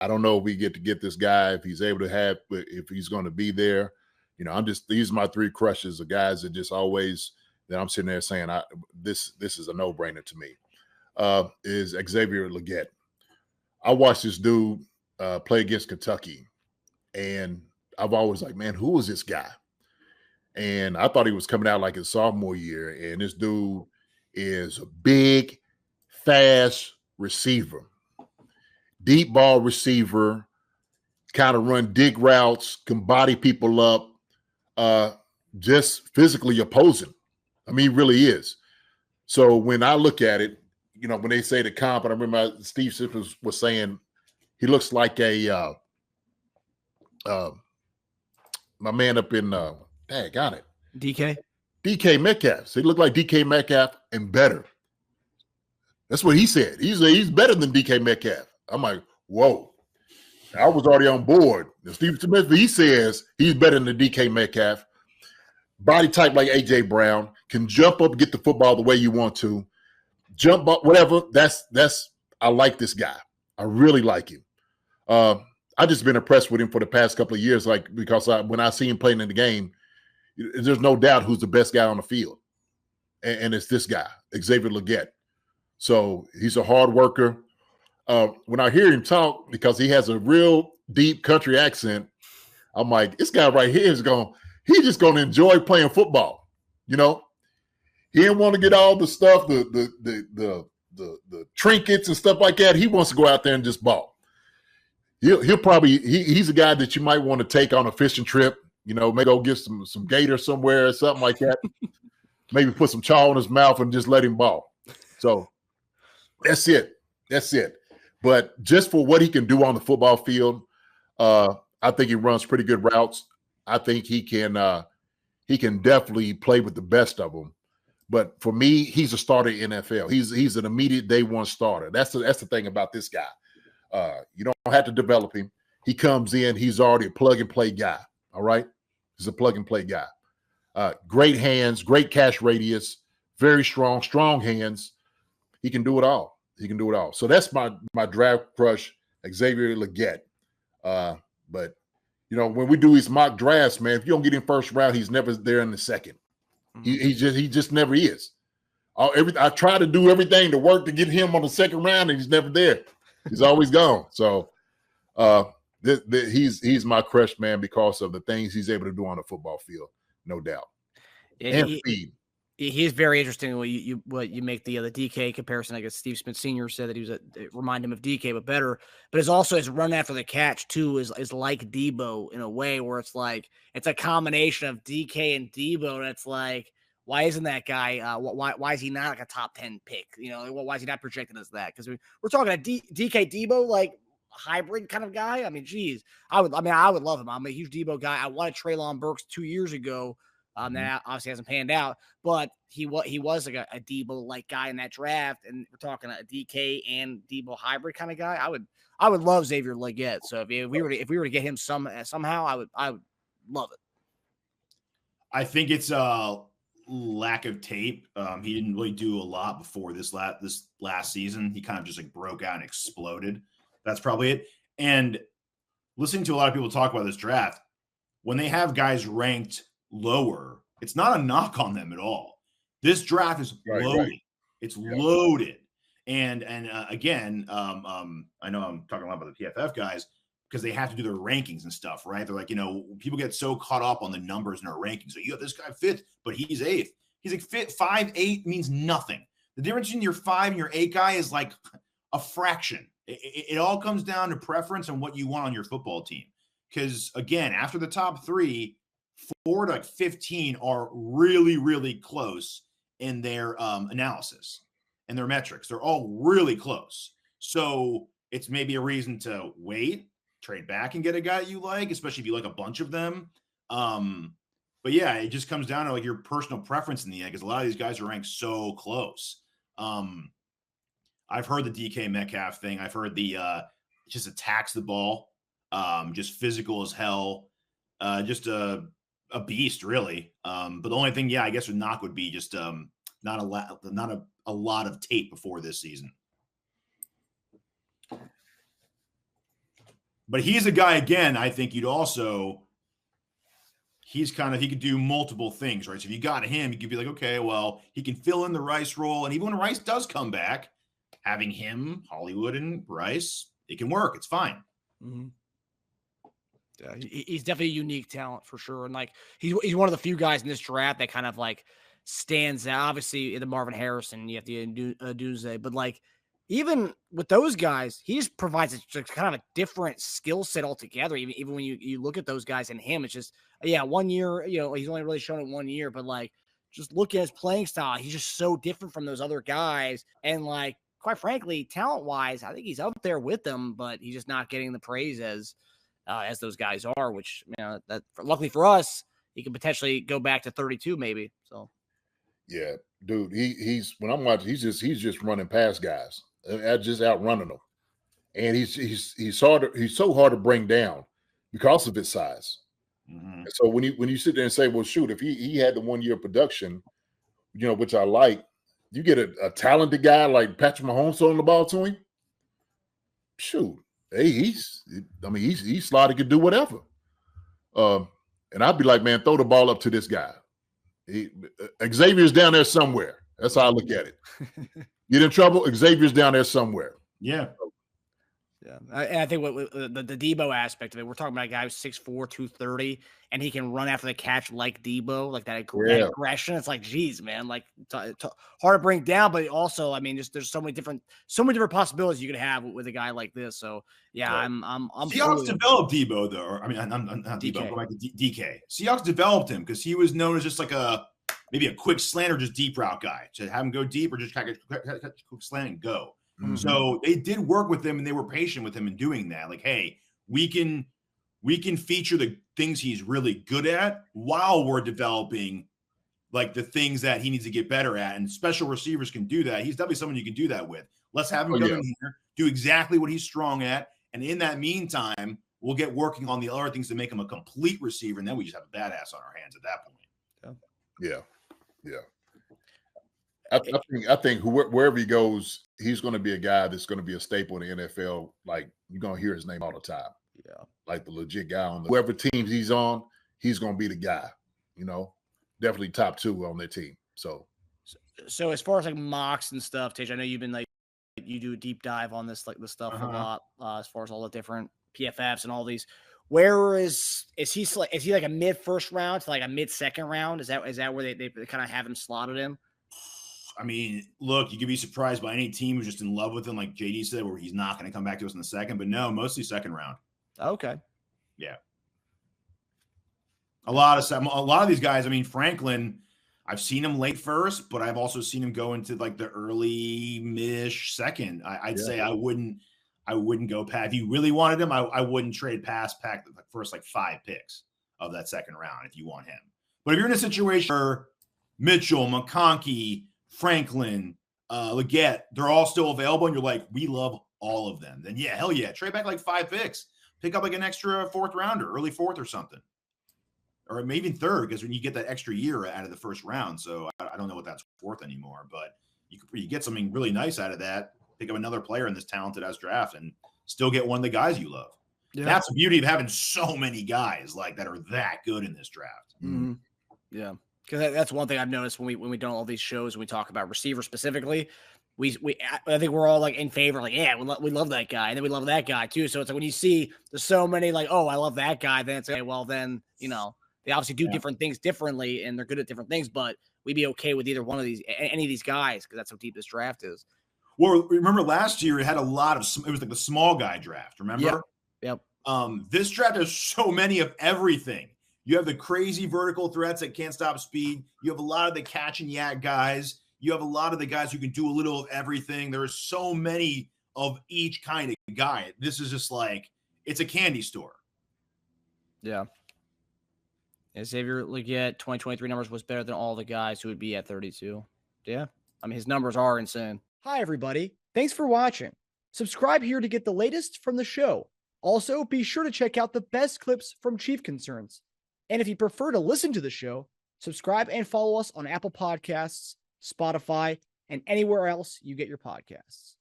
I don't know if we get to get this guy, if he's able to have, if he's going to be there. These are my three crushes of guys that just always, that I'm sitting there saying, this is a no-brainer to me, is Xavier Legette. I watched this dude play against Kentucky, and I've always like, man, who is this guy? And I thought he was coming out like his sophomore year, and this dude is a big, fast receiver, deep ball receiver, kind of run dig routes, can body people up, just physically opposing. I mean, he really is. So when I look at it, when they say the comp, and I remember Steve Sippers was saying he looks like a my man up in got it. DK Metcalf. So he looked like DK Metcalf and better. That's what he said. He's better than DK Metcalf. I'm like, whoa. I was already on board. Steve Smith, he says he's better than DK Metcalf. Body type like A.J. Brown, can jump up, get the football the way you want to, jump up, whatever. I like this guy. I really like him. I've just been impressed with him for the past couple of years, because when I see him playing in the game, there's no doubt who's the best guy on the field. And it's this guy, Xavier Legette. So he's a hard worker. When I hear him talk, because he has a real deep country accent, I'm like, this guy right here he's just going to enjoy playing football. He didn't want to get all the stuff, the trinkets and stuff like that. He wants to go out there and just ball. He'll probably he's a guy that you might want to take on a fishing trip. Maybe go get some gator somewhere or something like that. Maybe put some chaw in his mouth and just let him ball. So that's it. But just for what he can do on the football field, I think he runs pretty good routes. I think he can definitely play with the best of them. But for me, he's a starter in NFL. He's an immediate day one starter. That's the thing about this guy. You don't have to develop him. He comes in, he's already a plug and play guy. All right. He's a plug and play guy. Great hands, great catch radius, very strong hands. He can do it all. So that's my draft crush, Xavier Legette. But when we do these mock drafts, man, if you don't get him first round, he's never there in the second. Mm-hmm. He just never is. I try to do everything to work to get him on the second round, and he's never there. He's always gone. So he's my crush, man, because of the things he's able to do on the football field, no doubt. And speed. He's very interesting when you make the DK comparison. I guess Steve Smith Sr. said that it reminded him of DK, but better. But it's also his run after the catch too is like Debo in a way where it's like it's a combination of DK and Debo, and it's like, why isn't that guy? Why is he not like a top 10 pick? Why is he not projected as that? Because we're talking a DK Debo like hybrid kind of guy. I mean, geez, I would love him. I'm a huge Debo guy. I wanted Treylon Burks 2 years ago. That obviously hasn't panned out, but he was like a Debo-like guy in that draft, and we're talking a DK and Debo hybrid kind of guy. I would love Xavier Legette. So if we were to get him somehow, I would love it. I think it's a lack of tape. He didn't really do a lot before this last season. He kind of just like broke out and exploded. That's probably it. And listening to a lot of people talk about this draft, when they have guys ranked lower, it's not a knock on them at all. This draft is loaded. Right. It's loaded. And again, I know I'm talking a lot about the PFF guys because they have to do their rankings and stuff, right? They're like, people get so caught up on the numbers in our rankings. So you have this guy fifth, but he's eighth. He's like 5'8" means nothing. The difference between your 5 and your 8 guy is like a fraction. It all comes down to preference and what you want on your football team. Because again, after the top 3, 4 to 15 are really, really close in their analysis and their metrics. They're all really close. So it's maybe a reason to wait, trade back and get a guy you like, especially if you like a bunch of them. But yeah, it just comes down to like your personal preference in the end, because a lot of these guys are ranked so close. I've heard the DK Metcalf thing. I've heard the just attacks the ball, just physical as hell, just a beast, really. But the only thing, I guess would knock would be just not a lot of tape before this season. But he's a guy, again, I think he could do multiple things, right? So if you got him, you could be like, okay, well, he can fill in the Rice role. And even when Rice does come back, having him, Hollywood, and Rice, it can work. It's fine. Mm-hmm. Yeah, he's definitely a unique talent for sure. And like, he's one of the few guys in this draft that kind of like stands out. Obviously, the Marvin Harrison, you have the Aduze, but like, even with those guys, he just provides a kind of a different skill set altogether. Even when you look at those guys and him, it's just, 1 year, he's only really shown it 1 year, but like, just look at his playing style. He's just so different from those other guys. And like, quite frankly, talent wise, I think he's up there with them, but he's just not getting the praise as those guys are, which, that luckily for us, he can potentially go back to 32 maybe. So. Yeah, dude, he's when I'm watching, he's just running past guys. Just outrunning them, and he's so hard to bring down because of his size. Mm-hmm. So when you sit there and say, well, shoot, if he had the 1 year production, which I like, you get a talented guy like Patrick Mahomes throwing the ball to him. Shoot, hey, he's slotted, could do whatever. And I'd be like, man, throw the ball up to this guy. Xavier's down there somewhere. That's how I look at it. Get in trouble, Xavier's down there somewhere. Yeah. Yeah. And I think what the Debo aspect of it, we're talking about a guy who's 6'4", 230, and he can run after the catch like Debo, like that aggression. It's like, geez, man, like hard to bring down, but also, there's so many different possibilities you could have with a guy like this. So yeah, I'm Seahawks developed Debo though. I'm not Debo, but like DK. Seahawks developed him because he was known as just like maybe a quick slant or just deep route guy. To have him go deep or just catch a quick slant and go. Mm-hmm. So they did work with him and they were patient with him in doing that. Like, hey, we can feature the things he's really good at while we're developing like the things that he needs to get better at. And special receivers can do that. He's definitely someone you can do that with. Let's have him come in here, do exactly what he's strong at. And in that meantime, we'll get working on the other things to make him a complete receiver. And then we just have a badass on our hands at that point. Yeah. I think wherever he goes, he's going to be a guy that's going to be a staple in the NFL. Like, you're going to hear his name all the time. Yeah. Like the legit guy on whoever teams he's on, he's going to be the guy, definitely top 2 on their team. So as far as like mocks and stuff, Tej, I know you've been like, you do a deep dive on this, like the stuff a lot, as far as all the different PFFs and all these. Where is he like a mid first round to like a mid second round? Is that where they kind of have him slotted in? Look, you could be surprised by any team who's just in love with him, like JD said, where he's not going to come back to us in the second, but no, mostly second round. Okay. Yeah. A lot of these guys, Franklin, I've seen him late first, but I've also seen him go into like the early-ish second. I'd say I wouldn't go past. If you really wanted him, I wouldn't trade past the first like 5 picks of that second round if you want him. But if you're in a situation where Mitchell, McConkey, Franklin, Legette, they're all still available, and you're like, we love all of them, then yeah, hell yeah, trade back like 5 picks, pick up like an extra 4th rounder, early 4th or something, or maybe even 3rd, because when you get that extra year out of the first round, so I don't know what that's worth anymore, but you get something really nice out of that. Pick up another player in this talented ass draft and still get one of the guys you love. Yeah. That's the beauty of having so many guys like that are that good in this draft. Mm-hmm. Yeah. Because that's one thing I've noticed when we done all these shows, when we talk about receivers specifically, I think we're all like in favor, like, yeah, we love that guy, and then we love that guy too. So it's like when you see there's so many like, oh, I love that guy, then it's okay, well then, they obviously do different things differently and they're good at different things, but we'd be okay with either one of these, any of these guys, because that's how deep this draft is. Well, remember last year it had a lot of, it was like the small guy draft, remember? Yep. This draft has so many of everything. You have the crazy vertical threats that can't stop speed. You have a lot of the catch and yak guys. You have a lot of the guys who can do a little of everything. There are so many of each kind of guy. This is just like, it's a candy store. Yeah. Xavier Legette, 2023 numbers was better than all the guys who would be at 32. Yeah. His numbers are insane. Hi, everybody. Thanks for watching. Subscribe here to get the latest from the show. Also, be sure to check out the best clips from Chief Concerns. And if you prefer to listen to the show, subscribe and follow us on Apple Podcasts, Spotify, and anywhere else you get your podcasts.